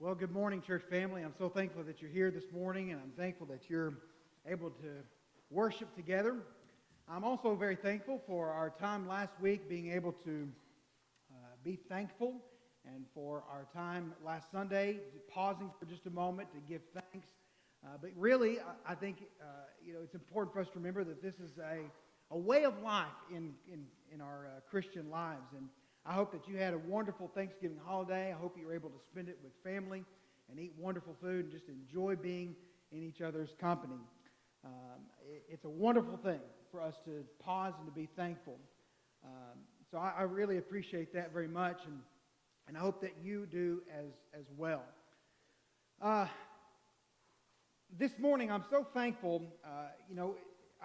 Well, good morning, church family. I'm so thankful that you're here this morning, and I'm thankful that you're able to worship together. I'm also very thankful for our time last week being able to be thankful, and for our time last Sunday pausing for just a moment to give thanks. But really, I think it's important for us to remember that this is a way of life in our Christian lives. And I hope that you had a wonderful Thanksgiving holiday. I hope you were able to spend it with family and eat wonderful food and just enjoy being in each other's company. It's a wonderful thing for us to pause and to be thankful. So I really appreciate that very much, and I hope that you do as well. This morning, I'm so thankful.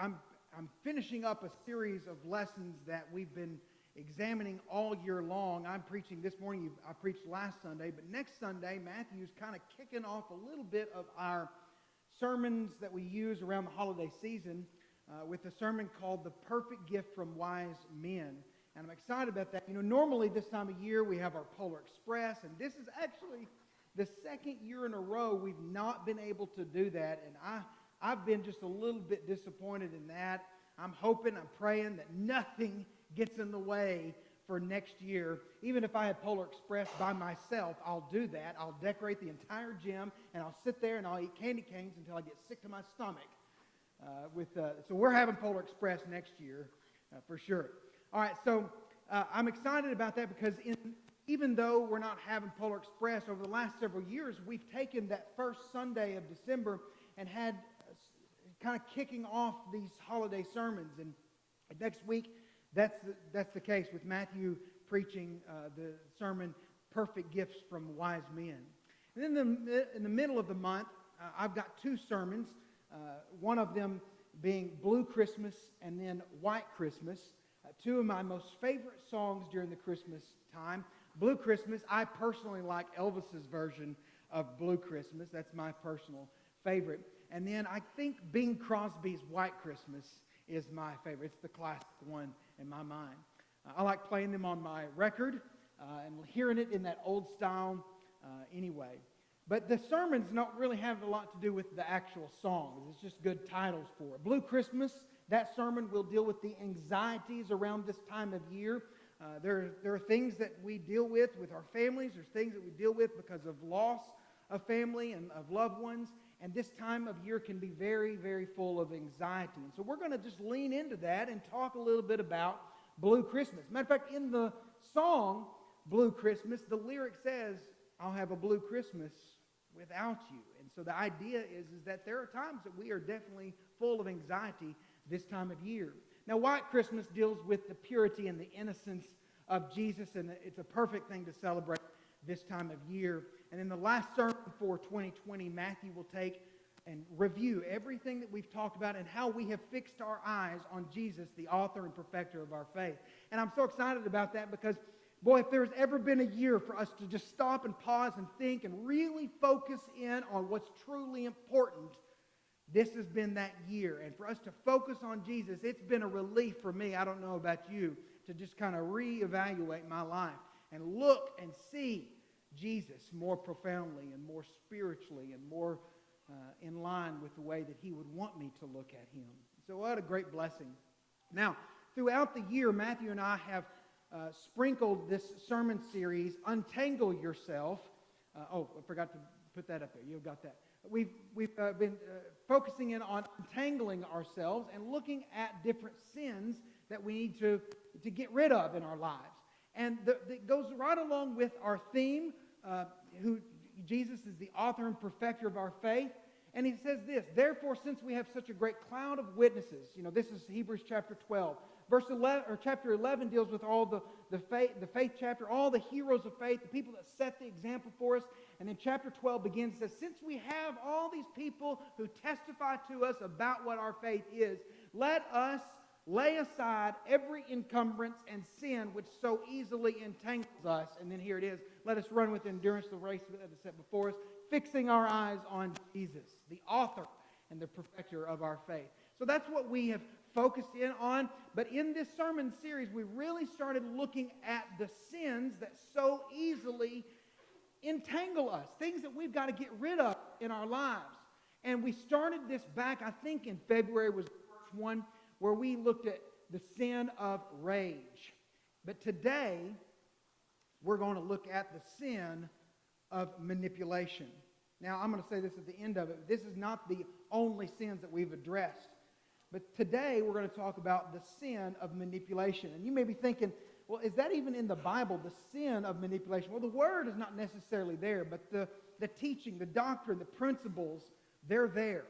I'm finishing up a series of lessons that we've been examining all year long. I'm preaching this morning. I preached last Sunday, but next Sunday, Matthew's kind of kicking off a little bit of our sermons that we use around the holiday season with a sermon called The Perfect Gift from Wise Men. And I'm excited about that. Normally this time of year we have our Polar Express, and this is actually the second year in a row we've not been able to do that, and I've been just a little bit disappointed in that. I'm hoping, I'm praying that nothing gets in the way for next year. Even if I had Polar Express by myself, I'll do that. I'll decorate the entire gym, and I'll sit there and I'll eat candy canes until I get sick to my stomach. So we're having Polar Express next year for sure. All right, so I'm excited about that because even though we're not having Polar Express, over the last several years, we've taken that first Sunday of December and had kind of kicking off these holiday sermons. And next week, that's the case with Matthew preaching the sermon, Perfect Gifts from Wise Men. And then in the middle of the month, I've got two sermons, one of them being Blue Christmas and then White Christmas, two of my most favorite songs during the Christmas time. Blue Christmas, I personally like Elvis's version of Blue Christmas. That's my personal favorite. And then I think Bing Crosby's White Christmas is my favorite. It's the classic one in my mind. I like playing them on my record and hearing it in that old style anyway. But the sermons don't really have a lot to do with the actual songs. It's just good titles for it. Blue Christmas, that sermon will deal with the anxieties around this time of year. There are things that we deal with our families. There's things that we deal with because of loss of family and of loved ones. And this time of year can be very, very full of anxiety. And so we're going to just lean into that and talk a little bit about Blue Christmas. Matter of fact, in the song, Blue Christmas, the lyric says, I'll have a blue Christmas without you. And so the idea is that there are times that we are definitely full of anxiety this time of year. Now, White Christmas deals with the purity and the innocence of Jesus, and it's a perfect thing to celebrate this time of year. And in the last sermon for 2020, Matthew will take and review everything that we've talked about and how we have fixed our eyes on Jesus, the author and perfecter of our faith. And I'm so excited about that because, boy, if there's ever been a year for us to just stop and pause and think and really focus in on what's truly important, this has been that year. And for us to focus on Jesus, it's been a relief for me, I don't know about you, to just kind of reevaluate my life and look and see Jesus more profoundly and more spiritually and more in line with the way that he would want me to look at him. So what a great blessing. Now, throughout the year, Matthew and I have sprinkled this sermon series, Untangle Yourself. I forgot to put that up there. You've got that. We've been focusing in on untangling ourselves and looking at different sins that we need to get rid of in our lives. And that goes right along with our theme, who Jesus is the author and perfecter of our faith. And he says this, therefore, since we have such a great cloud of witnesses, this is Hebrews chapter 12. Chapter 11 deals with all the faith chapter, all the heroes of faith, the people that set the example for us. And then chapter 12 begins, says, since we have all these people who testify to us about what our faith is, let us lay aside every encumbrance and sin which so easily entangles us. And then here it is. Let us run with endurance the race that is set before us, fixing our eyes on Jesus, the author and the perfecter of our faith. So that's what we have focused in on. But in this sermon series, we really started looking at the sins that so easily entangle us, things that we've got to get rid of in our lives. And we started this back, I think in February was the first one, where we looked at the sin of rage. But today, we're going to look at the sin of manipulation. Now, I'm going to say this at the end of it. This is not the only sins that we've addressed. But today, we're going to talk about the sin of manipulation. And you may be thinking, well, is that even in the Bible, the sin of manipulation? Well, the word is not necessarily there, but the teaching, the doctrine, the principles, they're there.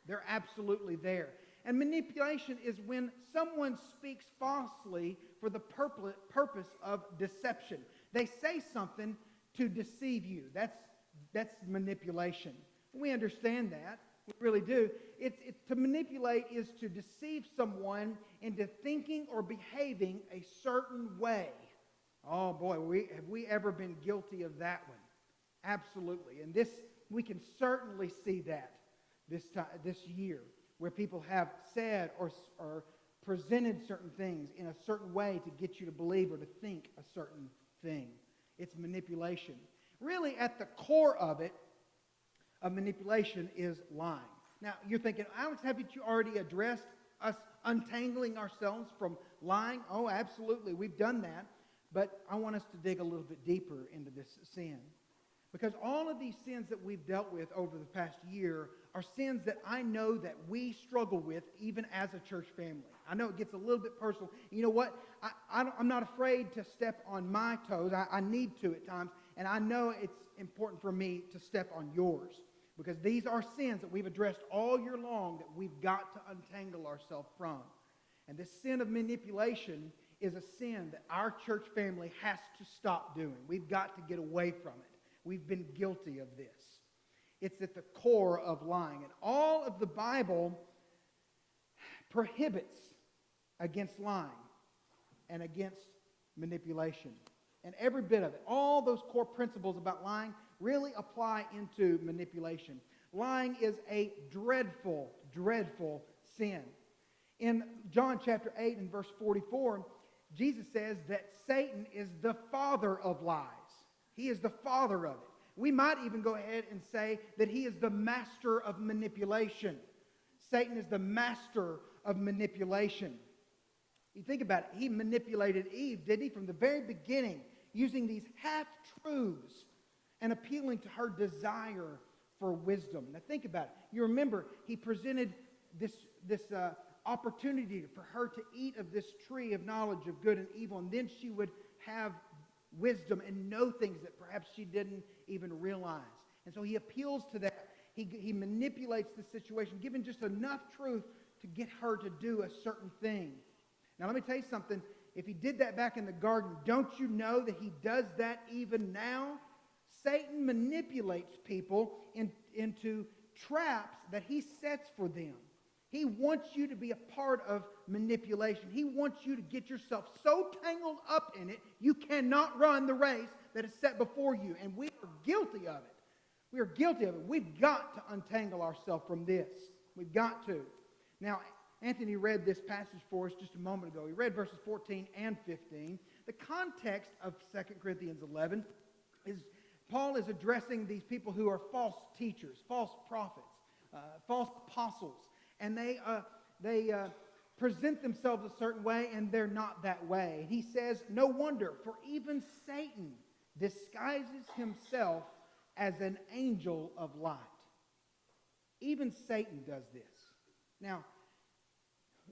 They're absolutely there. And manipulation is when someone speaks falsely for the purpose of deception. They say something to deceive you. That's manipulation. We understand that. We really do. To manipulate is to deceive someone into thinking or behaving a certain way. Oh boy, have we ever been guilty of that one? Absolutely. And we can certainly see that this year, where people have said or presented certain things in a certain way to get you to believe or to think a certain thing. It's manipulation. Really, at the core of manipulation is lying. Now, you're thinking, Alex, haven't you already addressed us untangling ourselves from lying? Oh, absolutely. We've done that. But I want us to dig a little bit deeper into this sin. Because all of these sins that we've dealt with over the past year are sins that I know that we struggle with even as a church family. I know it gets a little bit personal. You know what? I'm not afraid to step on my toes. I need to at times. And I know it's important for me to step on yours. Because these are sins that we've addressed all year long that we've got to untangle ourselves from. And this sin of manipulation is a sin that our church family has to stop doing. We've got to get away from it. We've been guilty of this. It's at the core of lying. And all of the Bible prohibits against lying and against manipulation. And every bit of it, all those core principles about lying really apply into manipulation. Lying is a dreadful, dreadful sin. In John chapter 8 and verse 44, Jesus says that Satan is the father of lies. He is the father of it. We might even go ahead and say that he is the master of manipulation. Satan is the master of manipulation. You think about it. He manipulated Eve, didn't he, from the very beginning, using these half-truths and appealing to her desire for wisdom. Now think about it. You remember, he presented this opportunity for her to eat of this tree of knowledge of good and evil, and then she would have wisdom and know things that perhaps she didn't even realize. And so he appeals to that. He manipulates the situation, giving just enough truth to get her to do a certain thing. Now let me tell you something. If he did that back in the garden, don't you know that he does that even now? Satan manipulates people into traps that he sets for them. He wants you to be a part of manipulation. He wants you to get yourself so tangled up in it, you cannot run the race that is set before you. And we are guilty of it. We are guilty of it. We've got to untangle ourselves from this. We've got to. Now, Anthony read this passage for us just a moment ago. He read verses 14 and 15. The context of 2 Corinthians 11 is Paul is addressing these people who are false teachers, false prophets, false apostles. And they present themselves a certain way, and they're not that way. He says, no wonder, for even Satan disguises himself as an angel of light. Even Satan does this. Now,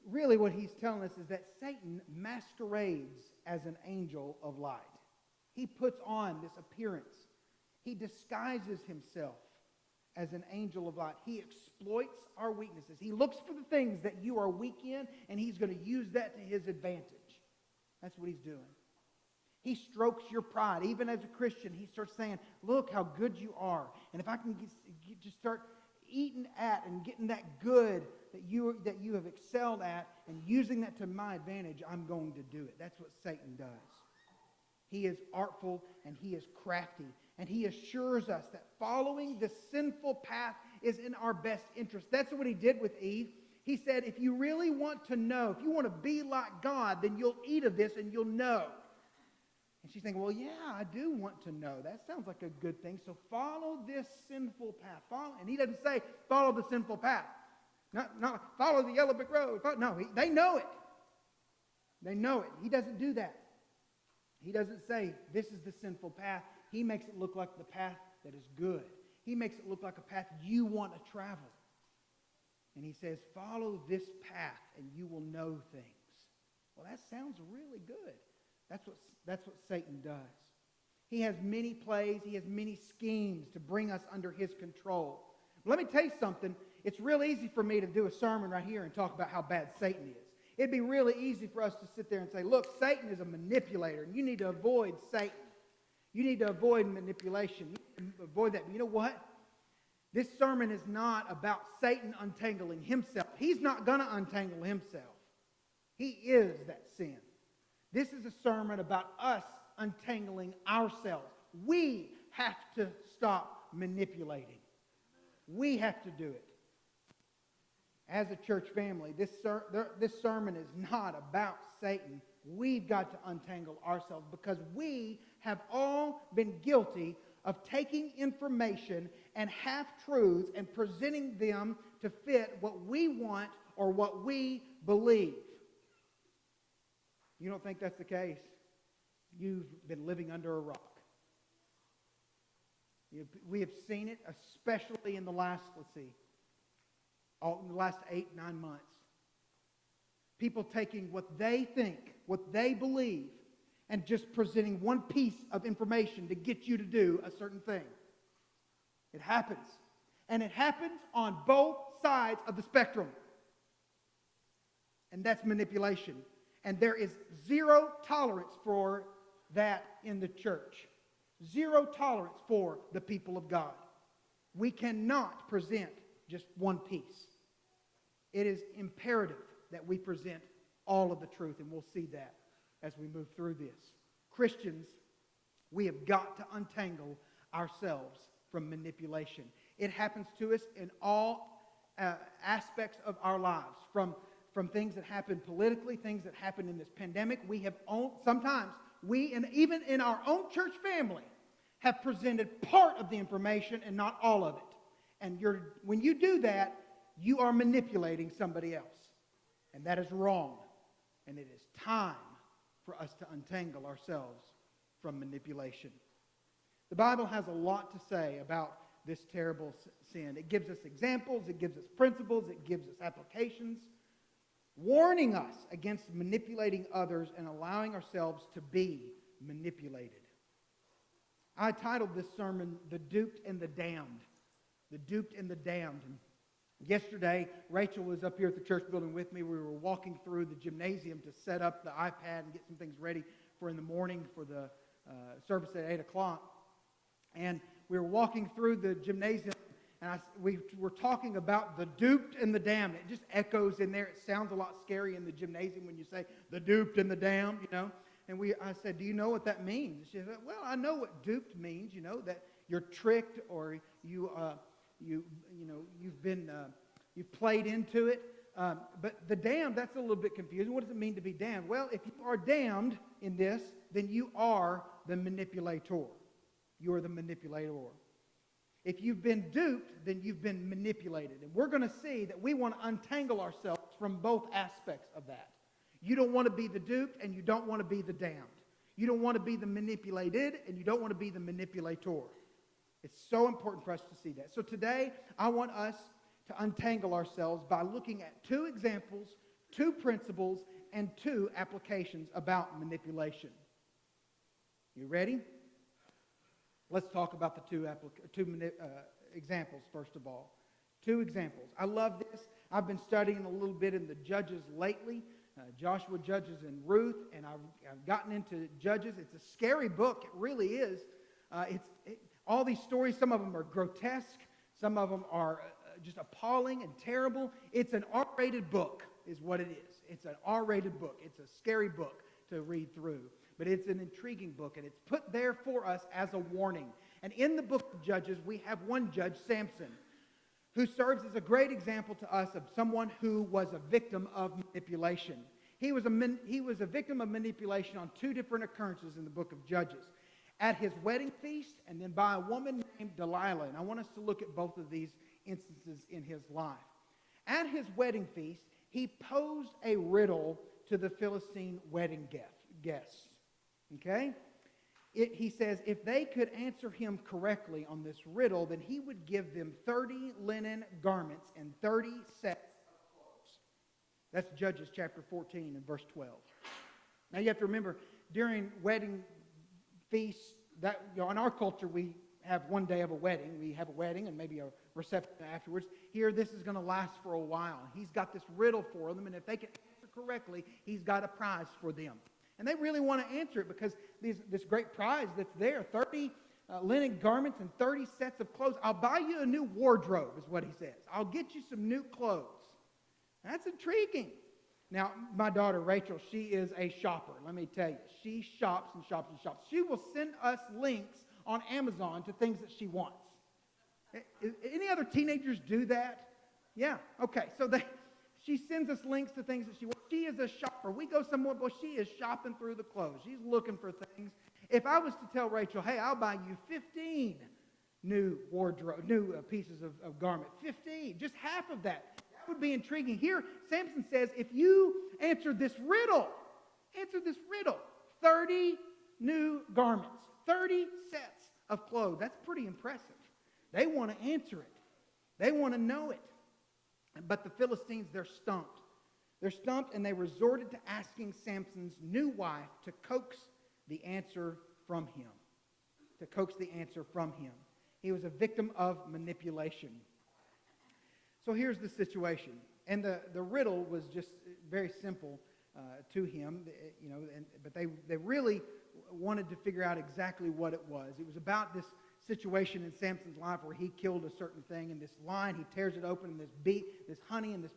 really what he's telling us is that Satan masquerades as an angel of light. He puts on this appearance. He disguises himself as an angel of light. He exploits our weaknesses. He looks for the things that you are weak in, and he's going to use that to his advantage. That's what he's doing. He strokes your pride. Even as a Christian, he starts saying, look how good you are. And if I can just start eating at and getting that good that you have excelled at and using that to my advantage, I'm going to do it. That's what Satan does. He is artful and he is crafty. And he assures us that following the sinful path is in our best interest. That's what he did with Eve. He said, if you really want to know, if you want to be like God, then you'll eat of this and you'll know. And she's thinking, well, yeah, I do want to know. That sounds like a good thing. So follow this sinful path. And he doesn't say, follow the sinful path. Not follow the yellow brick road. No, they know it. They know it. He doesn't do that. He doesn't say, this is the sinful path. He makes it look like the path that is good. He makes it look like a path you want to travel. And he says, follow this path and you will know things. Well, that sounds really good. That's what Satan does. He has many plays. He has many schemes to bring us under his control. But let me tell you something. It's real easy for me to do a sermon right here and talk about how bad Satan is. It'd be really easy for us to sit there and say, look, Satan is a manipulator, and you need to avoid Satan. You need to avoid manipulation. You need to avoid that. But you know what? This sermon is not about Satan untangling himself. He's not going to untangle himself. He is that sin. This is a sermon about us untangling ourselves. We have to stop manipulating. We have to do it. As a church family, this sermon is not about Satan. We've got to untangle ourselves because we have all been guilty of taking information and half-truths and presenting them to fit what we want or what we believe. You don't think that's the case? You've been living under a rock. We have seen it, especially in the last, in the last 8-9 months. People taking what they think, what they believe, and just presenting one piece of information to get you to do a certain thing. It happens. And it happens on both sides of the spectrum. And that's manipulation. And there is zero tolerance for that in the church. Zero tolerance for the people of God. We cannot present just one piece. It is imperative that we present all of the truth, and we'll see that as we move through this. Christians, we have got to untangle ourselves from manipulation. It happens to us in all aspects of our lives, from things that happen politically, things that happen in this pandemic. Sometimes we, and even in our own church family, have presented part of the information and not all of it. And when you do that, you are manipulating somebody else. And that is wrong. And it is time for us to untangle ourselves from manipulation. The Bible has a lot to say about this terrible sin. It gives us examples, it gives us principles, it gives us applications, warning us against manipulating others and allowing ourselves to be manipulated. I titled this sermon, The Duped and the Damned. The Duped and the Damned. And yesterday, Rachel was up here at the church building with me. We were walking through the gymnasium to set up the iPad and get some things ready for in the morning for the service at 8 o'clock. And we were walking through the gymnasium, and we were talking about the duped and the damned. It just echoes in there. It sounds a lot scary in the gymnasium when you say the duped and the damned, And I said, do you know what that means? She said, well, I know what duped means, that you're tricked or you've played into it. But the damned, that's a little bit confusing. What does it mean to be damned? Well, if you are damned in this, then you are the manipulator. You are the manipulator. If you've been duped, then you've been manipulated. And we're going to see that we want to untangle ourselves from both aspects of that. You don't want to be the duped, and you don't want to be the damned. You don't want to be the manipulated, and you don't want to be the manipulator. It's so important for us to see that. So today, I want us to untangle ourselves by looking at 2 examples, 2 principles, and 2 applications about manipulation. You ready? Let's talk about the 2 examples, first of all. 2 examples. I love this. I've been studying a little bit in the Judges lately. Joshua, Judges, and Ruth, and I've gotten into Judges. It's a scary book. It really is. All these stories, some of them are grotesque. Some of them are just appalling and terrible. It's an R-rated book is what it is. It's an R-rated book. It's a scary book to read through. But it's an intriguing book, and it's put there for us as a warning. And in the book of Judges, we have one judge, Samson, who serves as a great example to us of someone who was a victim of manipulation. He was a victim of manipulation on two different occurrences in the book of Judges. At his wedding feast, and then by a woman named Delilah. And I want us to look at both of these instances in his life. At his wedding feast, he posed a riddle to the Philistine wedding guests. Okay? He says if they could answer him correctly on this riddle, then he would give them 30 linen garments and 30 sets of clothes. That's Judges chapter 14 and verse 12. Now you have to remember, during wedding feasts, that in our culture we have one day of a wedding. We have a wedding and maybe a reception afterwards. Here, this is going to last for a while. He's got this riddle for them, and if they can answer correctly, he's got a prize for them. And they really want to answer it because this great prize that's there, 30 linen garments and 30 sets of clothes. I'll buy you a new wardrobe, is what he says. I'll get you some new clothes. That's intriguing. Now, my daughter, Rachel, she is a shopper. Let me tell you, she shops and shops and shops. She will send us links on Amazon to things that she wants. Any other teenagers do that? Yeah, okay. So she sends us links to things that she wants. She is a shopper. We go somewhere, well, she is shopping through the clothes. She's looking for things. If I was to tell Rachel, hey, I'll buy you 15 new pieces of garment, 15, just half of that, that would be intriguing. Here, Samson says, if you answer this riddle, 30 new garments, 30 sets of clothes. That's pretty impressive. They want to answer it. They want to know it. But the Philistines, they're stumped. They're stumped, and they resorted to asking Samson's new wife to coax the answer from him. He was a victim of manipulation. So here's the situation. And the riddle was just very simple to him, but they really wanted to figure out exactly what it was. It was about this situation in Samson's life where he killed a certain thing, and this lion, he tears it open, and this honey and this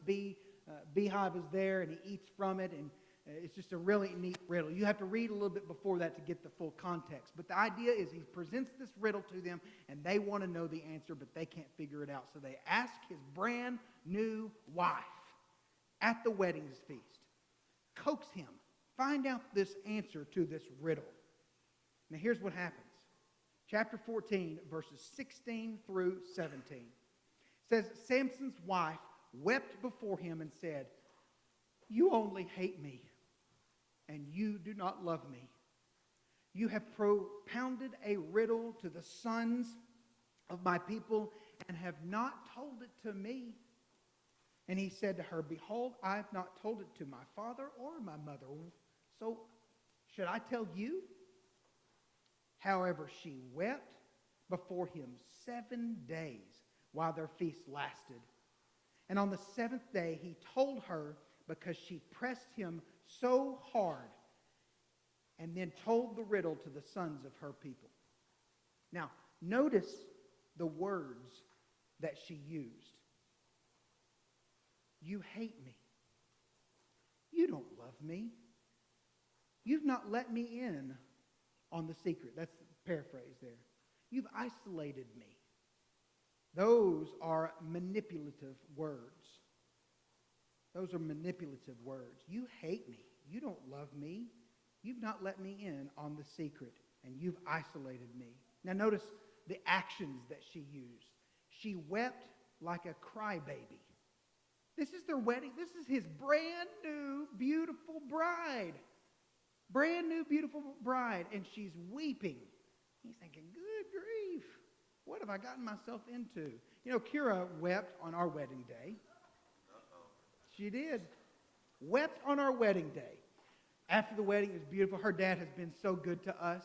beehive is there, and he eats from it, and it's just a really neat riddle. You have to read a little bit before that to get the full context. But the idea is he presents this riddle to them, and they want to know the answer, but they can't figure it out. So they ask his brand new wife at the wedding feast, coax him, find out this answer to this riddle. Now here's what happens. Chapter 14, verses 16 through 17. It says, Samson's wife wept before him and said, "You only hate me, and you do not love me. You have propounded a riddle to the sons of my people and have not told it to me." And he said to her, "Behold, I have not told it to my father or my mother. So should I tell you?" However, she wept before him 7 days while their feast lasted. And on the seventh day he told her, because she pressed him so hard, and then told the riddle to the sons of her people. Now, notice the words that she used. You hate me. You don't love me. You've not let me in on the secret. That's the paraphrase there. You've isolated me. Those are manipulative words. Those are manipulative words. You hate me. You don't love me. You've not let me in on the secret, and you've isolated me. Now notice the actions that she used. She wept like a crybaby. This is their wedding. This is his brand new, beautiful bride. Brand new, beautiful bride. And she's weeping. He's thinking, good grief. What have I gotten myself into? You know, Kira wept on our wedding day. She did. Wept on our wedding day. After the wedding, it was beautiful. Her dad has been so good to us.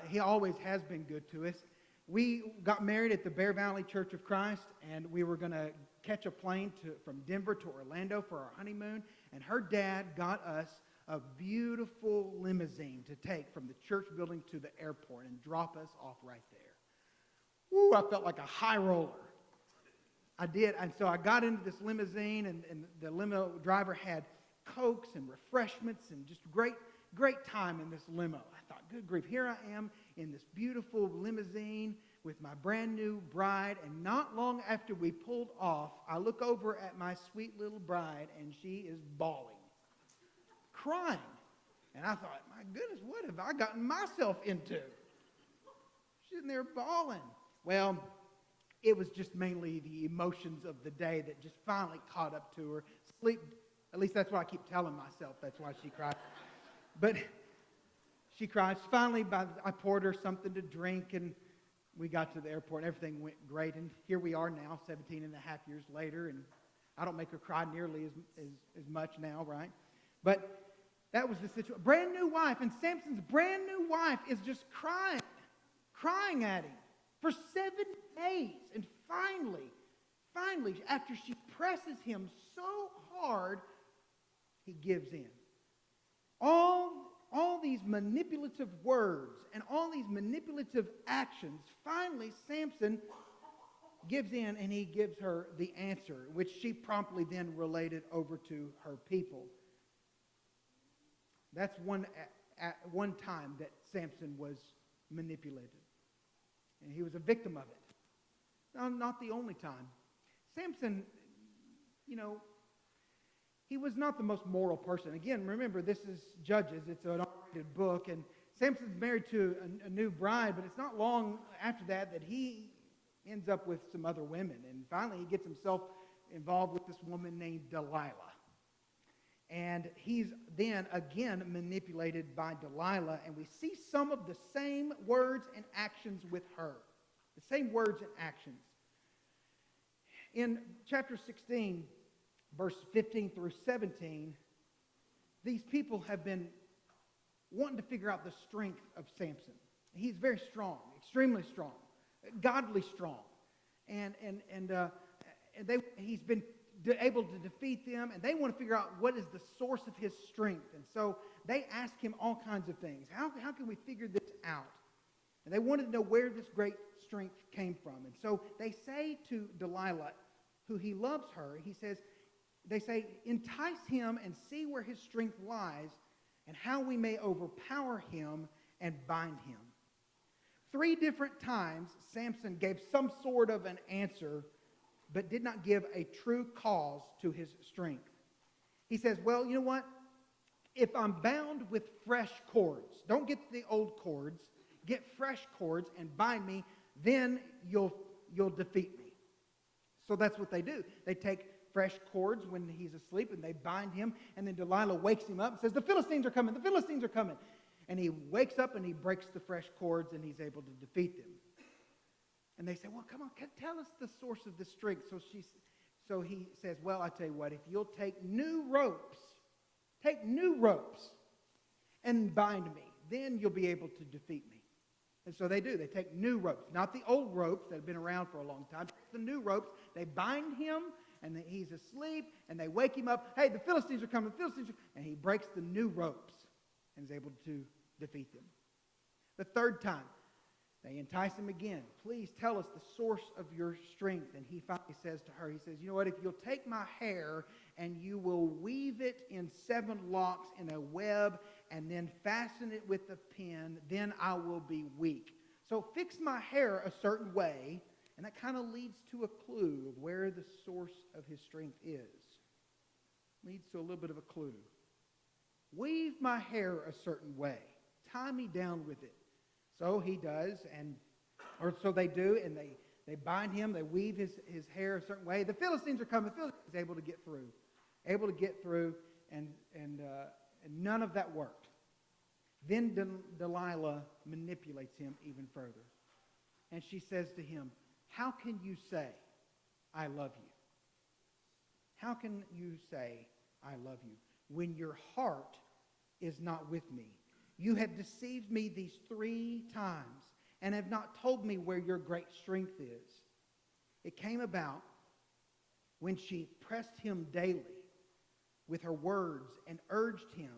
He always has been good to us. We got married at the Bear Valley Church of Christ, and we were going to catch a plane from Denver to Orlando for our honeymoon. And her dad got us a beautiful limousine to take from the church building to the airport and drop us off right there. Ooh, I felt like a high roller. I did. And so I got into this limousine, and the limo driver had Cokes and refreshments and just great time in this limo. I thought, good grief, here I am in this beautiful limousine with my brand new bride, and not long after we pulled off, I look over at my sweet little bride, and she is bawling. crying. And I thought, my goodness, what have I gotten myself into? She's in there bawling. Well, it was just mainly the emotions of the day that just finally caught up to her. Sleep, at least that's what I keep telling myself. That's why she cried. But she cried. Finally, I poured her something to drink, and we got to the airport, and everything went great. And here we are now, 17 and a half years later, and I don't make her cry nearly as much now, right? But that was the situation. Brand new wife, and Samson's brand new wife is just crying at him for 7 days. And finally, after she presses him so hard, he gives in. All these manipulative words and all these manipulative actions, finally Samson gives in, and he gives her the answer, which she promptly then related over to her people. That's one time that Samson was manipulated. And he was a victim of it. No, not the only time. Samson, he was not the most moral person. Again, remember, this is Judges. It's an R-rated book. And Samson's married to a new bride, but it's not long after that he ends up with some other women. And finally, he gets himself involved with this woman named Delilah. And he's then again manipulated by Delilah. And we see some of the same words and actions with her. The same words and actions. In chapter 16, verse 15 through 17, these people have been wanting to figure out the strength of Samson. He's very strong, extremely strong, godly strong. And he's been able to defeat them, and they want to figure out what is the source of his strength. And so they ask him all kinds of things. How can we figure this out? And they wanted to know where this great strength came from. And so they say to Delilah, who he loves her, they say, entice him and see where his strength lies and how we may overpower him and bind him. 3 different times, Samson gave some sort of an answer, but did not give a true cause to his strength. He says, well, you know what? If I'm bound with fresh cords, don't get the old cords, get fresh cords and bind me, then you'll defeat me. So that's what they do. They take fresh cords when he's asleep, and they bind him, and then Delilah wakes him up and says, the Philistines are coming, the Philistines are coming. And he wakes up and he breaks the fresh cords, and he's able to defeat them. And they say, well, come on, tell us the source of the strength. So he says, well, I tell you what, if you'll take new ropes, and bind me, then you'll be able to defeat me. And so they do. They take new ropes, not the old ropes that have been around for a long time. The new ropes, they bind him, and he's asleep, and they wake him up. Hey, the Philistines are coming, and he breaks the new ropes and is able to defeat them. The 3rd time, they entice him again. Please tell us the source of your strength. And he finally says to her, he says, you know what, if you'll take my hair and you will weave it in 7 locks in a web and then fasten it with a pin, then I will be weak. So fix my hair a certain way, and that kind of leads to a clue of where the source of his strength is. Leads to a little bit of a clue. Weave my hair a certain way. Tie me down with it. So he does, or so they do, and they bind him, they weave his hair a certain way. The Philistines are coming. The Philistines are able to get through, and none of that worked. Then Delilah manipulates him even further. And she says to him, how can you say, I love you? How can you say, I love you, when your heart is not with me? You have deceived me these 3 times and have not told me where your great strength is. It came about when she pressed him daily with her words and urged him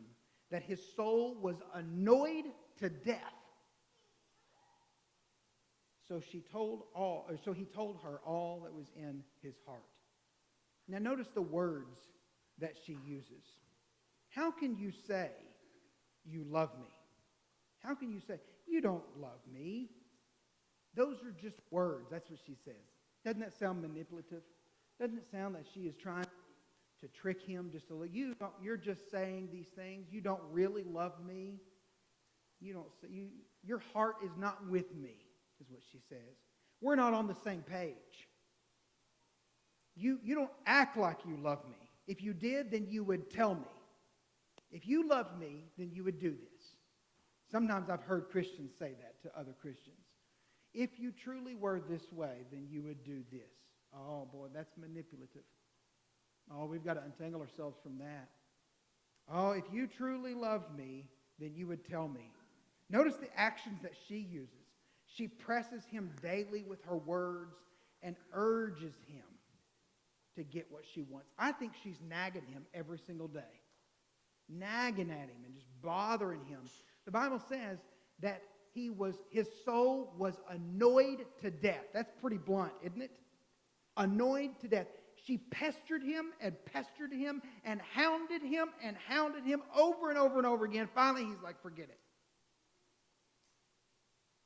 that his soul was annoyed to death. So he told her all that was in his heart. Now notice the words that she uses. How can you say you love me? How can you say, you don't love me? Those are just words. That's what she says. Doesn't that sound manipulative? Doesn't it sound that she is trying to trick him, just to let you're just saying these things. You don't really love me. Your heart is not with me, is what she says. We're not on the same page. You don't act like you love me. If you did, then you would tell me. If you loved me, then you would do this. Sometimes I've heard Christians say that to other Christians. If you truly were this way, then you would do this. Oh boy, that's manipulative. Oh, we've got to untangle ourselves from that. Oh, if you truly loved me, then you would tell me. Notice the actions that she uses. She presses him daily with her words and urges him to get what she wants. I think she's nagging him every single day. Nagging at him and just bothering him. The Bible says that his soul was annoyed to death. That's pretty blunt, isn't it? Annoyed to death. She pestered him and hounded him over and over and over again. Finally, he's like, forget it.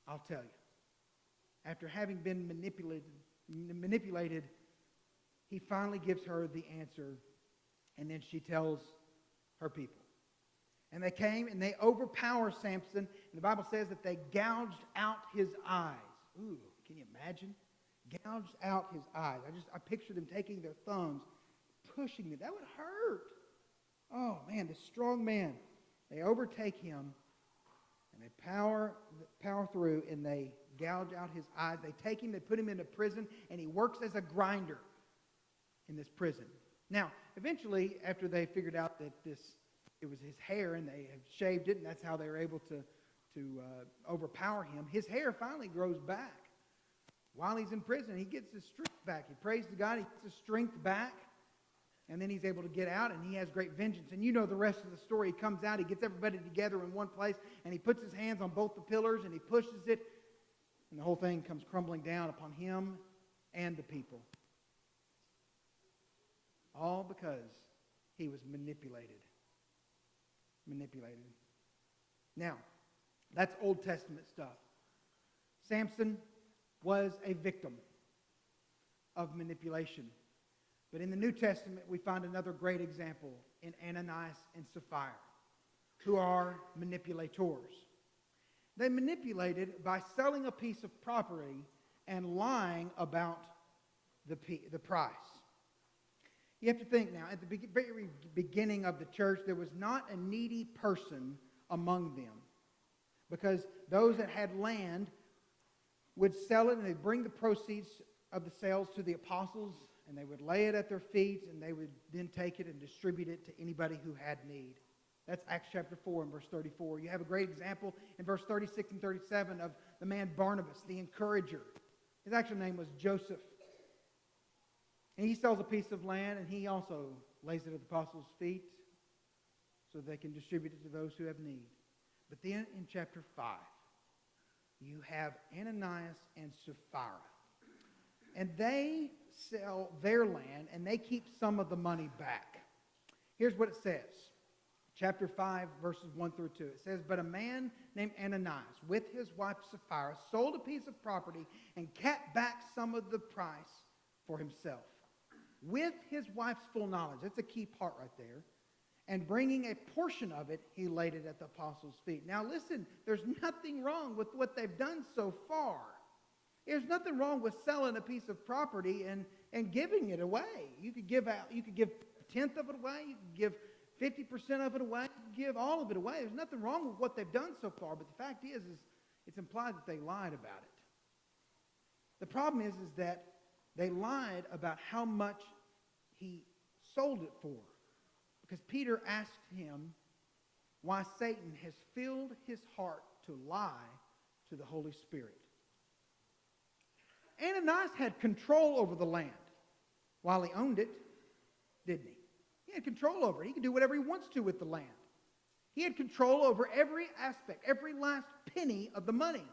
I'll tell you. After having been manipulated, he finally gives her the answer, and then she tells her people. And they came and they overpower Samson. And the Bible says that they gouged out his eyes. Ooh, can you imagine? Gouged out his eyes. I picture them taking their thumbs, pushing them. That would hurt. Oh man, this strong man. They overtake him and they power through and they gouge out his eyes. They take him, they put him into prison, and he works as a grinder in this prison. Now, eventually, after they figured out that it was his hair and they had shaved it, and that's how they were able to overpower him, his hair finally grows back. While he's in prison, he gets his strength back. He prays to God, he gets his strength back, and then he's able to get out, and he has great vengeance. And you know the rest of the story. He comes out, he gets everybody together in one place, and he puts his hands on both the pillars, and he pushes it, and the whole thing comes crumbling down upon him and the people. All because he was manipulated. Now, that's Old Testament stuff. Samson was a victim of manipulation. But in the New Testament, we find another great example in Ananias and Sapphira, who are manipulators. They manipulated by selling a piece of property and lying about the price. You have to think now, at the very beginning of the church, there was not a needy person among them. Because those that had land would sell it, and they'd bring the proceeds of the sales to the apostles, and they would lay it at their feet, and they would then take it and distribute it to anybody who had need. That's Acts chapter 4 and verse 34. You have a great example in verse 36 and 37 of the man Barnabas, the encourager. His actual name was Joseph. And he sells a piece of land, and he also lays it at the apostles' feet so they can distribute it to those who have need. But then in chapter 5, you have Ananias and Sapphira. And they sell their land, and they keep some of the money back. Here's what it says. Chapter 5, verses 1 through 2. It says, "But a man named Ananias, with his wife Sapphira, sold a piece of property and kept back some of the price for himself, with his wife's full knowledge." That's a key part right there. "And bringing a portion of it, he laid it at the apostles' feet." Now listen, there's nothing wrong with what they've done so far. There's nothing wrong with selling a piece of property and giving it away. You could give a tenth of it away. You could give 50% of it away. You could give all of it away. There's nothing wrong with what they've done so far. But the fact is it's implied that they lied about it. The problem is that they lied about how much he sold it for. Because Peter asked him why Satan has filled his heart to lie to the Holy Spirit. Ananias had control over the land while he owned it, didn't he? He had control over it. He could do whatever he wants to with the land. He had control over every aspect, every last penny of the money.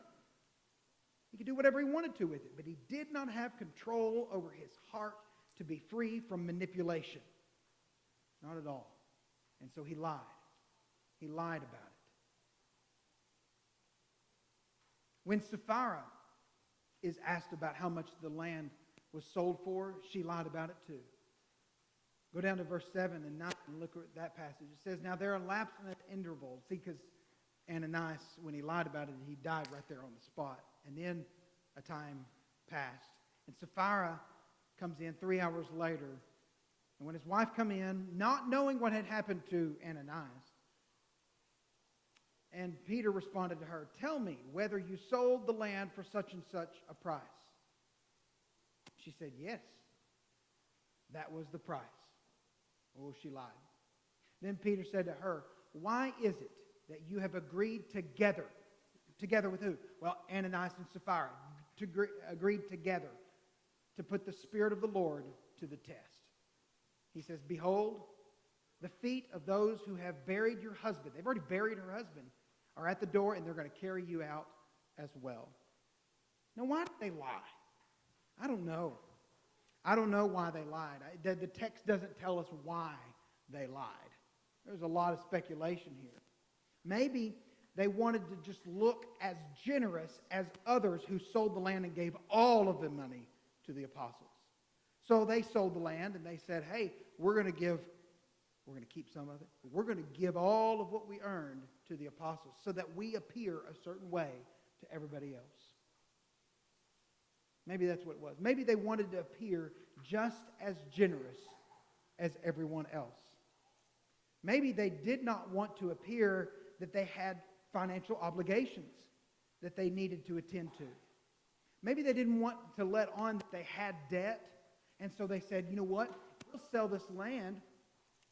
He could do whatever he wanted to with it, but he did not have control over his heart to be free from manipulation. Not at all. And so he lied. He lied about it. When Sapphira is asked about how much the land was sold for, she lied about it too. Go down to verse 7 and 9 and look at that passage. It says, now there are lapses in an interval. See, because Ananias, when he lied about it, he died right there on the spot. And then a time passed. And Sapphira comes in 3 hours later. And when his wife come in, not knowing what had happened to Ananias, and Peter responded to her, tell me whether you sold the land for such and such a price. She said, yes, that was the price. Oh, she lied. Then Peter said to her, why is it that you have agreed together? Together with who? Well, Ananias and Sapphira agreed together to put the Spirit of the Lord to the test. He says, behold, the feet of those who have buried your husband, they've already buried her husband, are at the door, and they're going to carry you out as well. Now, why did they lie? I don't know. I don't know why they lied. The text doesn't tell us why they lied. There's a lot of speculation here. Maybe they wanted to just look as generous as others who sold the land and gave all of the money to the apostles. So they sold the land and they said, hey, we're going to keep some of it. We're going to give all of what we earned to the apostles so that we appear a certain way to everybody else. Maybe that's what it was. Maybe they wanted to appear just as generous as everyone else. Maybe they did not want to appear that they had financial obligations that they needed to attend to. Maybe they didn't want to let on that they had debt, and so they said, you know what, we'll sell this land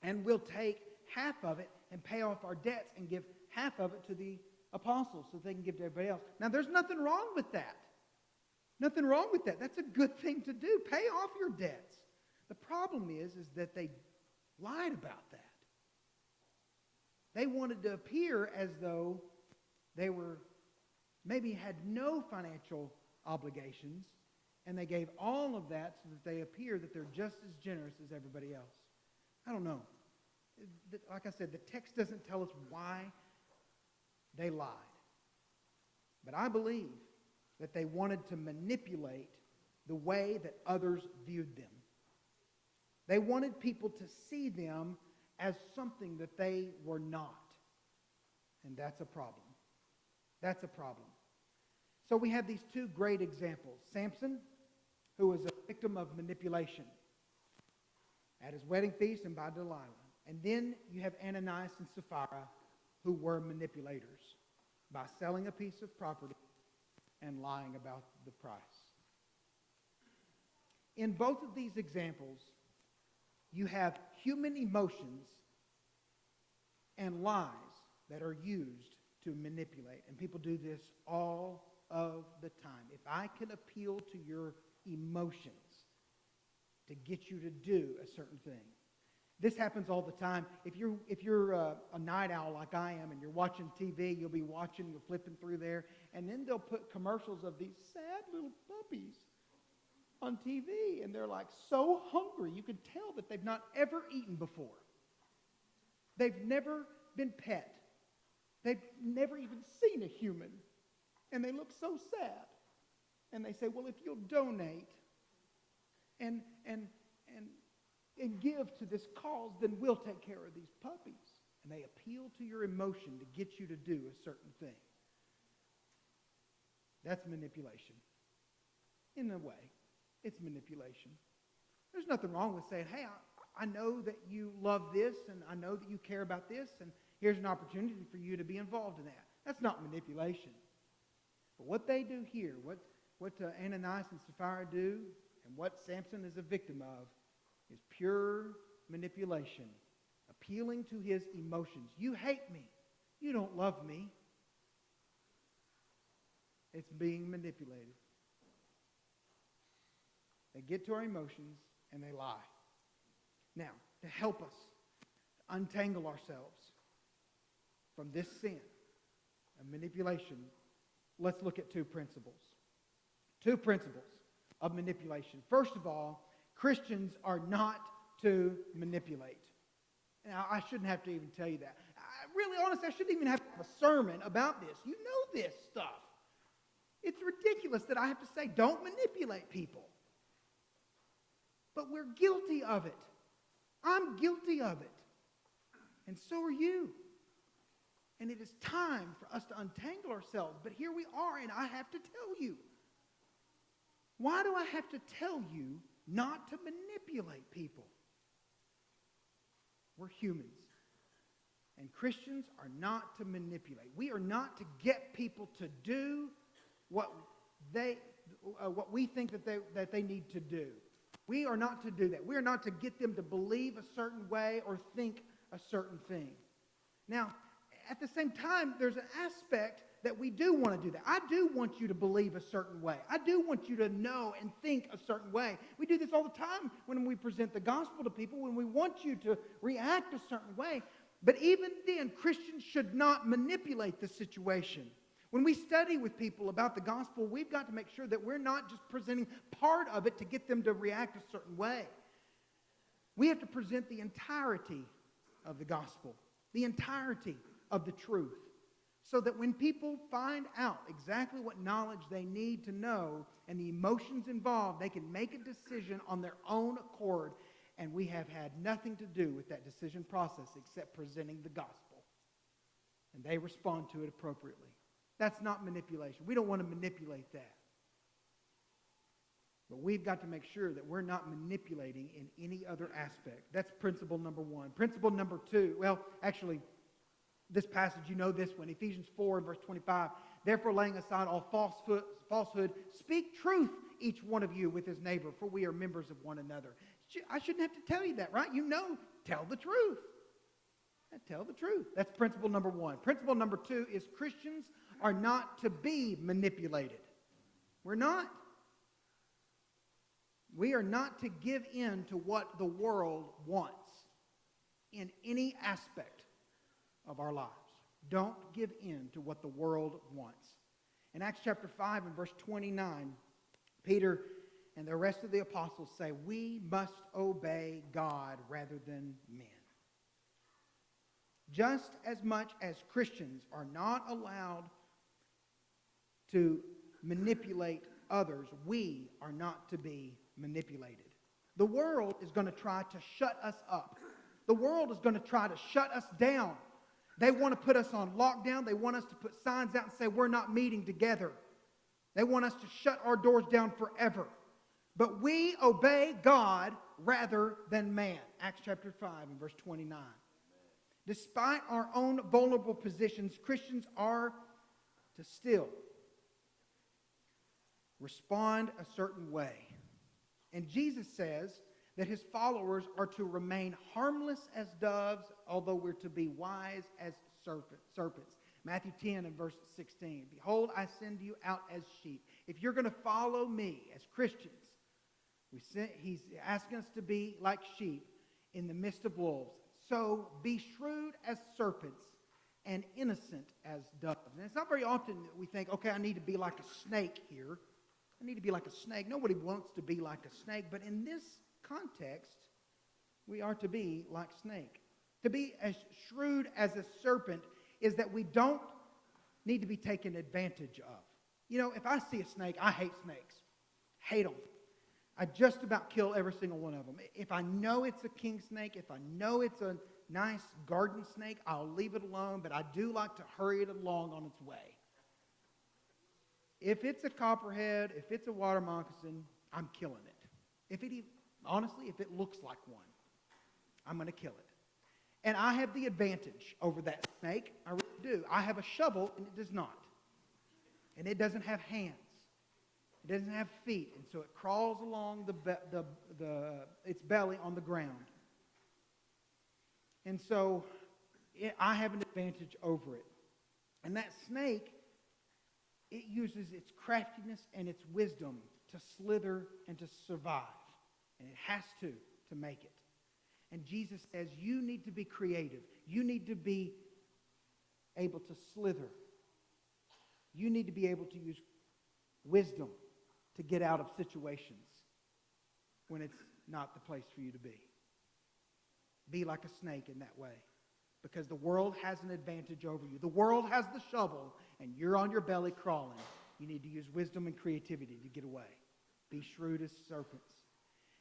and we'll take half of it and pay off our debts and give half of it to the apostles so they can give to everybody else. Now, there's nothing wrong with that. Nothing wrong with that. That's a good thing to do. Pay off your debts. The problem is that they lied about that. They wanted to appear as though they were maybe had no financial obligations, and they gave all of that so that they appear that they're just as generous as everybody else. I don't know. Like I said, the text doesn't tell us why they lied. But I believe that they wanted to manipulate the way that others viewed them. They wanted people to see them as something that they were not. And that's a problem. That's a problem. So we have these two great examples. Samson, who was a victim of manipulation at his wedding feast and by Delilah. And then you have Ananias and Sapphira, who were manipulators by selling a piece of property and lying about the price. In both of these examples, you have human emotions and lies that are used to manipulate. And people do this all of the time. If I can appeal to your emotions to get you to do a certain thing. This happens all the time. If you're a night owl like I am and you're watching TV, you'll be watching, you're flipping through there, and then they'll put commercials of these sad little puppies on TV, and they're like so hungry. You can tell that they've not ever eaten before. They've never been pet. They've never even seen a human, and they look so sad. And they say, well, if you'll donate and give to this cause, then we'll take care of these puppies. And they appeal to your emotion to get you to do a certain thing. That's manipulation. In a way, it's manipulation. There's nothing wrong with saying, hey, I know that you love this, and I know that you care about this, and here's an opportunity for you to be involved in that. That's not manipulation. But what they do here, what Ananias and Sapphira do, and what Samson is a victim of, is pure manipulation, appealing to his emotions. You hate me. You don't love me. It's being manipulated. They get to our emotions and they lie. Now, to help us untangle ourselves from this sin of manipulation, let's look at two principles. Two principles of manipulation. First of all, Christians are not to manipulate. Now, I shouldn't have to even tell you that. Really, honestly, I shouldn't even have to have a sermon about this. You know this stuff. It's ridiculous that I have to say, don't manipulate people. But we're guilty of it. I'm guilty of it. And so are you. And it is time for us to untangle ourselves. But here we are, and I have to tell you. Why do I have to tell you not to manipulate people? We're humans. And Christians are not to manipulate. We are not to get people to do what we think that they need to do. We are not to do that. We are not to get them to believe a certain way or think a certain thing. Now, at the same time, there's an aspect that we do want to do that. I do want you to believe a certain way. I do want you to know and think a certain way. We do this all the time when we present the gospel to people, when we want you to react a certain way. But even then, Christians should not manipulate the situation. When we study with people about the gospel, we've got to make sure that we're not just presenting part of it to get them to react a certain way. We have to present the entirety of the gospel, the entirety of the truth, so that when people find out exactly what knowledge they need to know and the emotions involved, they can make a decision on their own accord, and we have had nothing to do with that decision process except presenting the gospel. And they respond to it appropriately. That's not manipulation. We don't want to manipulate that. But we've got to make sure that we're not manipulating in any other aspect. That's principle number one. Principle number two, well, actually, this passage, you know this one, Ephesians 4 and verse 25. Therefore, laying aside all falsehood, speak truth, each one of you, with his neighbor, for we are members of one another. I shouldn't have to tell you that, right? You know, tell the truth. Tell the truth. That's principle number one. Principle number two is Christians are not to be manipulated. We're not. We are not to give in to what the world wants in any aspect of our lives. Don't give in to what the world wants. In Acts chapter 5 and verse 29, Peter and the rest of the apostles say, we must obey God rather than men. Just as much as Christians are not allowed to manipulate others, we are not to be manipulated. The world is going to try to shut us up. The world is going to try to shut us down. They want to put us on lockdown. They want us to put signs out and say we're not meeting together. They want us to shut our doors down forever. But we obey God rather than man. Acts chapter 5 and verse 29. Despite our own vulnerable positions, Christians are to still respond a certain way. And Jesus says that his followers are to remain harmless as doves, although we're to be wise as serpents. Matthew 10 and verse 16. Behold, I send you out as sheep. If you're going to follow me as Christians, he's asking us to be like sheep in the midst of wolves. So be shrewd as serpents and innocent as doves. And it's not very often that we think, okay, I need to be like a snake here. I need to be like a snake. Nobody wants to be like a snake. But in this context, we are to be like snake. To be as shrewd as a serpent is that we don't need to be taken advantage of. You know, if I see a snake, I hate snakes. Hate them. I just about kill every single one of them. If I know it's a king snake, if I know it's a nice garden snake, I'll leave it alone, but I do like to hurry it along on its way. If it's a copperhead, if it's a water moccasin, I'm killing it. Honestly, if it looks like one, I'm going to kill it. And I have the advantage over that snake. I really do. I have a shovel, and it does not. And it doesn't have hands. It doesn't have feet, and so it crawls along its belly on the ground. And so I have an advantage over it. And that snake, it uses its craftiness and its wisdom to slither and to survive. And it has to make it. And Jesus says, you need to be creative. You need to be able to slither. You need to be able to use wisdom to get out of situations when it's not the place for you to be. Be like a snake in that way, because the world has an advantage over you. The world has the shovel, and you're on your belly crawling. You need to use wisdom and creativity to get away. Be shrewd as serpents.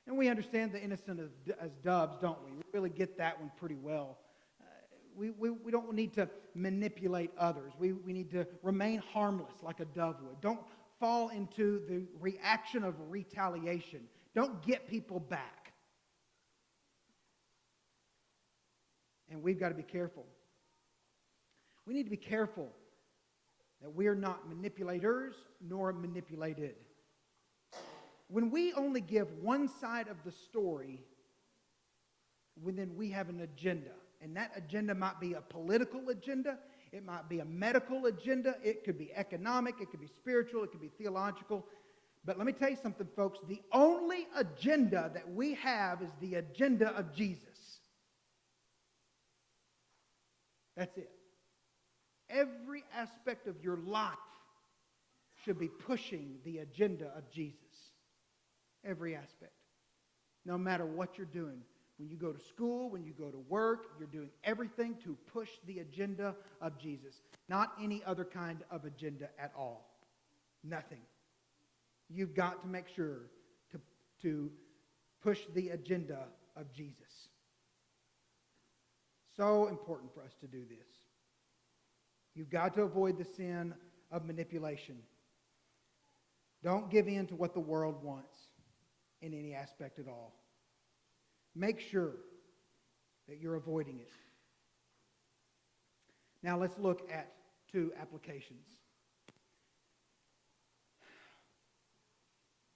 And we understand the innocent as doves, don't we? We really get that one pretty well. We don't need to manipulate others. We need to remain harmless like a dove would. Don't fall into the reaction of retaliation. Don't get people back. And we've got to be careful. We need to be careful that we are not manipulators nor manipulated. When we only give one side of the story, then we have an agenda. And that agenda might be a political agenda. It might be a medical agenda. It could be economic. It could be spiritual. It could be theological. But let me tell you something, folks. The only agenda that we have is the agenda of Jesus. That's it. Every aspect of your life should be pushing the agenda of Jesus. Every aspect. No matter what you're doing. When you go to school, when you go to work, you're doing everything to push the agenda of Jesus. Not any other kind of agenda at all. Nothing. You've got to make sure to push the agenda of Jesus. So important for us to do this. You've got to avoid the sin of manipulation. Don't give in to what the world wants in any aspect at all. Make sure that you're avoiding it. Now let's look at two applications.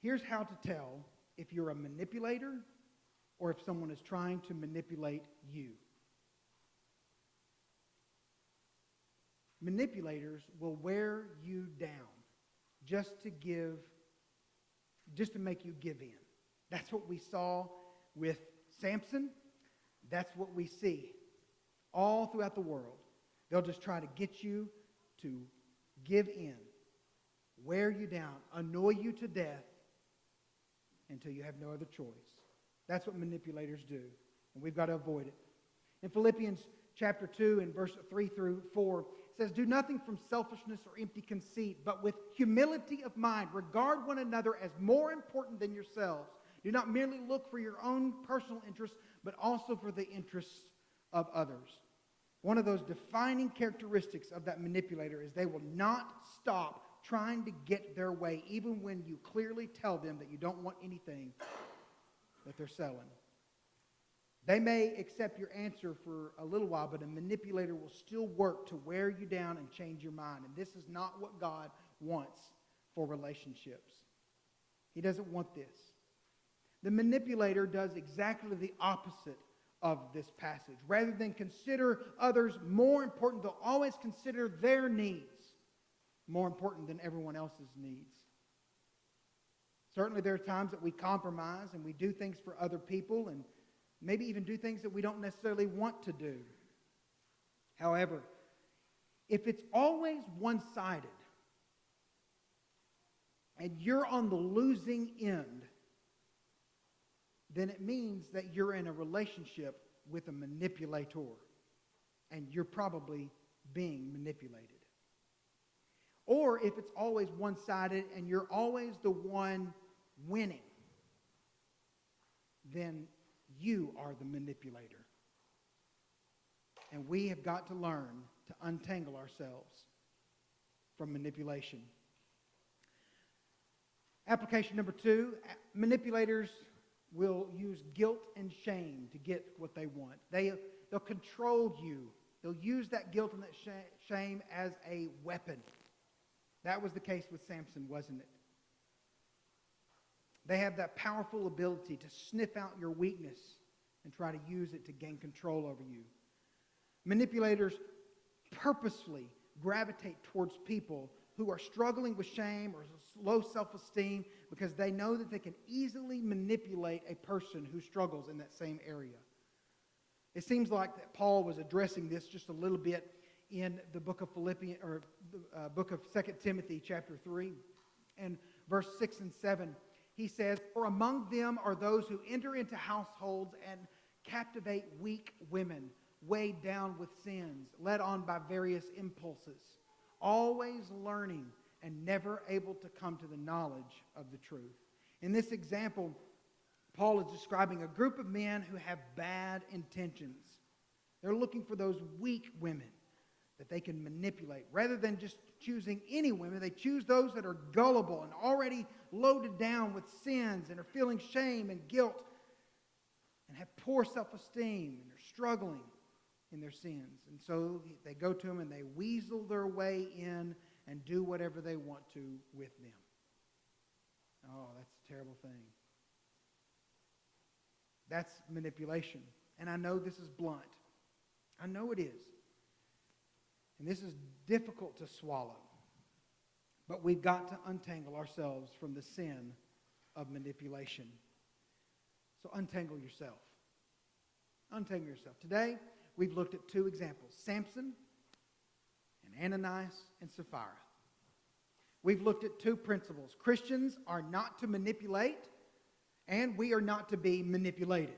Here's how to tell if you're a manipulator or if someone is trying to manipulate you. Manipulators will wear you down just to make you give in. That's what we saw with Samson. That's what we see all throughout the world. They'll just try to get you to give in, wear you down, annoy you to death until you have no other choice. That's what manipulators do, and we've got to avoid it. In Philippians chapter 2 and verse 3 through 4, it says, "Do nothing from selfishness or empty conceit, but with humility of mind, regard one another as more important than yourselves. Do not merely look for your own personal interests, but also for the interests of others." One of those defining characteristics of that manipulator is they will not stop trying to get their way, even when you clearly tell them that you don't want anything that they're selling. They may accept your answer for a little while, but a manipulator will still work to wear you down and change your mind. And this is not what God wants for relationships. He doesn't want this. The manipulator does exactly the opposite of this passage. Rather than consider others more important, they'll always consider their needs more important than everyone else's needs. Certainly there are times that we compromise and we do things for other people and maybe even do things that we don't necessarily want to do. However, if it's always one-sided and you're on the losing end, then it means that you're in a relationship with a manipulator, and you're probably being manipulated. Or if it's always one-sided and you're always the one winning, then you are the manipulator. And we have got to learn to untangle ourselves from manipulation. Application number 2, manipulators will use guilt and shame to get what they want. They'll control you. They'll use that guilt and that shame as a weapon. That was the case with Samson, wasn't it? They have that powerful ability to sniff out your weakness and try to use it to gain control over you. Manipulators purposefully gravitate towards people who are struggling with shame or low self-esteem because they know that they can easily manipulate a person who struggles in that same area. It seems like that Paul was addressing this just a little bit in the book of book of 2 Timothy chapter 3 and verse 6 and 7. He says, "For among them are those who enter into households and captivate weak women, weighed down with sins, led on by various impulses, always learning and never able to come to the knowledge of the truth." In this example, Paul is describing a group of men who have bad intentions. They're looking for those weak women that they can manipulate. Rather than just choosing any women, they choose those that are gullible and already loaded down with sins and are feeling shame and guilt and have poor self-esteem and are struggling in their sins. And so they go to them and they weasel their way in and do whatever they want to with them. Oh, that's a terrible thing. That's manipulation. And I know this is blunt. I know it is. And this is difficult to swallow. But we've got to untangle ourselves from the sin of manipulation. So untangle yourself. Untangle yourself. Today, we've looked at two examples, Samson and Ananias and Sapphira. We've looked at two principles. Christians are not to manipulate, and we are not to be manipulated.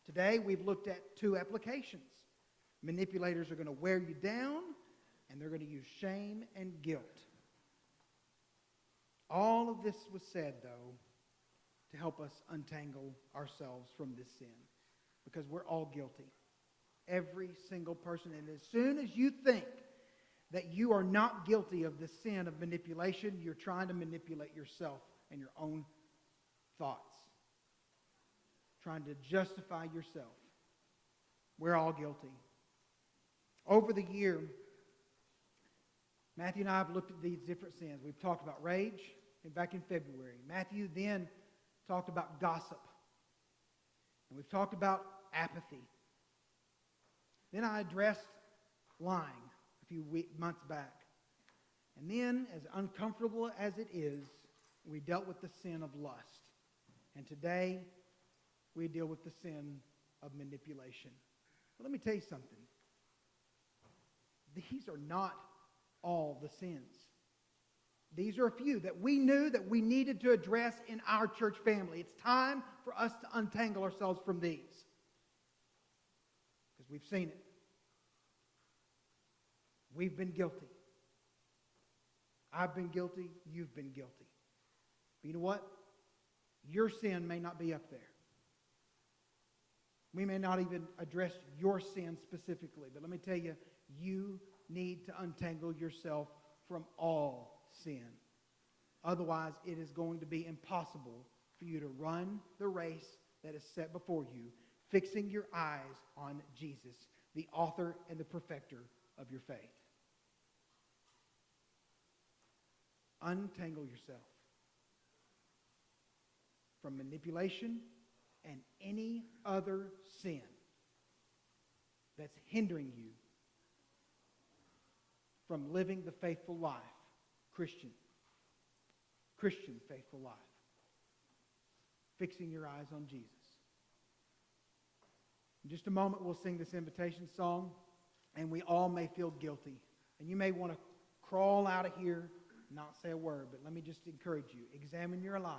Today, we've looked at two applications. Manipulators are going to wear you down, and they're going to use shame and guilt. All of this was said, though, to help us untangle ourselves from this sin, because we're all guilty. Every single person. And as soon as you think that you are not guilty of the sin of manipulation, you're trying to manipulate yourself and your own thoughts. Trying to justify yourself. We're all guilty. Over the year, Matthew and I have looked at these different sins. We've talked about rage back in February. Matthew then talked about gossip. And we've talked about apathy. Then I addressed lying a few months back. And then, as uncomfortable as it is, we dealt with the sin of lust. And today, we deal with the sin of manipulation. But let me tell you something. These are not all the sins. These are a few that we knew that we needed to address in our church family. It's time for us to untangle ourselves from these. Because we've seen it. We've been guilty. I've been guilty. You've been guilty. But you know what? Your sin may not be up there. We may not even address your sin specifically. But let me tell you, you need to untangle yourself from all sin. Otherwise, it is going to be impossible for you to run the race that is set before you, fixing your eyes on Jesus, the author and the perfecter of your faith. Untangle yourself from manipulation and any other sin that's hindering you from living the faithful life, Christian faithful life, fixing your eyes on Jesus. In just a moment, we'll sing this invitation song, and we all may feel guilty. And you may want to crawl out of here, not say a word, but let me just encourage you. Examine your life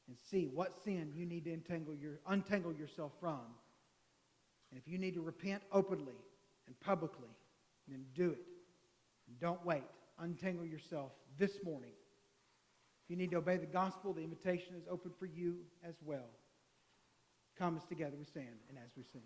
and see what sin you need to untangle yourself from. And if you need to repent openly and publicly, then do it. And don't wait. Untangle yourself this morning. If you need to obey the gospel, the invitation is open for you as well. Come as together we stand and as we sing.